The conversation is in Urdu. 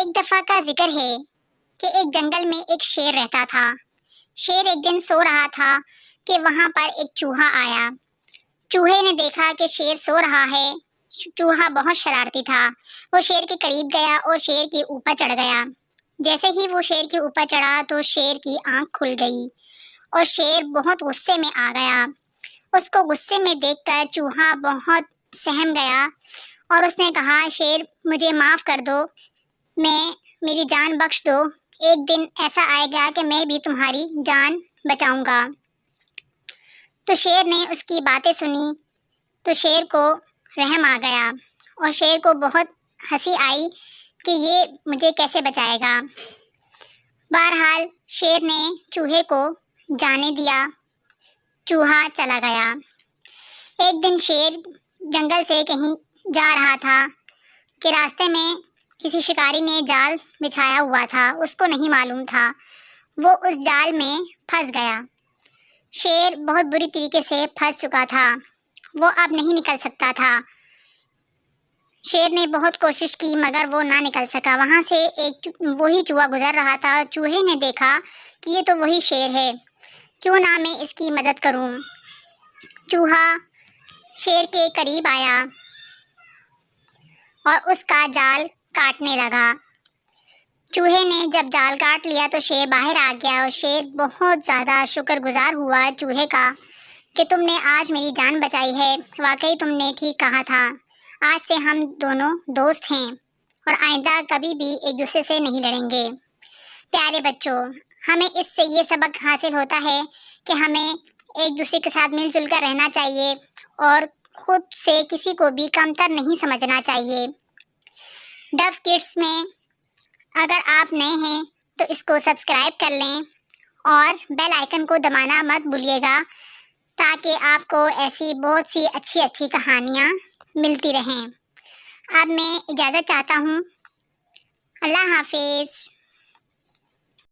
ایک دفعہ کا ذکر ہے کہ ایک جنگل میں ایک شیر رہتا تھا۔ شیر ایک دن سو رہا تھا کہ وہاں پر ایک چوہا آیا۔ چوہے نے دیکھا کہ شیر سو رہا ہے۔ چوہا بہت شرارتی تھا۔ وہ شیر کے قریب گیا اور شیر کے اوپر چڑھ گیا۔ جیسے ہی وہ شیر کے اوپر چڑھا تو شیر کی آنکھ کھل گئی اور شیر بہت غصے میں آ گیا۔ اس کو غصے میں دیکھ کر چوہا بہت سہم گیا اور اس نے کہا، شیر مجھے معاف کر دو، میری جان بخش دو، ایک دن ایسا آئے گا کہ میں بھی تمہاری جان بچاؤں گا۔ تو شیر نے اس کی باتیں سنی تو شیر کو رحم آ گیا اور شیر کو بہت ہنسی آئی کہ یہ مجھے کیسے بچائے گا۔ بہرحال شیر نے چوہے کو جانے دیا۔ چوہا چلا گیا۔ ایک دن شیر جنگل سے کہیں جا رہا تھا کہ راستے میں کسی شکاری نے جال بچھایا ہوا تھا، اس کو نہیں معلوم تھا، وہ اس جال میں پھنس گیا۔ شیر بہت بری طریقے سے پھنس چکا تھا، وہ اب نہیں نکل سکتا تھا۔ شیر نے بہت کوشش کی مگر وہ نہ نکل سکا۔ وہاں سے ایک وہی چوہا گزر رہا تھا۔ چوہے نے دیکھا کہ یہ تو وہی شیر ہے، کیوں نہ میں اس کی مدد کروں۔ چوہا شیر کے قریب آیا اور اس کا جال کاٹنے لگا۔ چوہے نے جب جال کاٹ لیا تو شیر باہر آ گیا اور شیر بہت زیادہ شکر گزار ہوا چوہے کا کہ تم نے آج میری جان بچائی ہے، واقعی تم نے ٹھیک کہا تھا، آج سے ہم دونوں دوست ہیں اور آئندہ کبھی بھی ایک دوسرے سے نہیں لڑیں گے۔ پیارے بچوں، ہمیں اس سے یہ سبق حاصل ہوتا ہے کہ ہمیں ایک دوسرے کے ساتھ مل جل کر رہنا چاہیے اور خود سے کسی کو بھی کمتر نہیں سمجھنا چاہیے۔ ڈف کڈس میں اگر آپ نئے ہیں تو اس کو سبسکرائب کر لیں اور بیل آئیکن کو دبانا مت بھولیے گا تاکہ آپ کو ایسی بہت سی اچھی کہانیاں ملتی رہیں۔ اب میں اجازت چاہتا ہوں۔ اللہ حافظ۔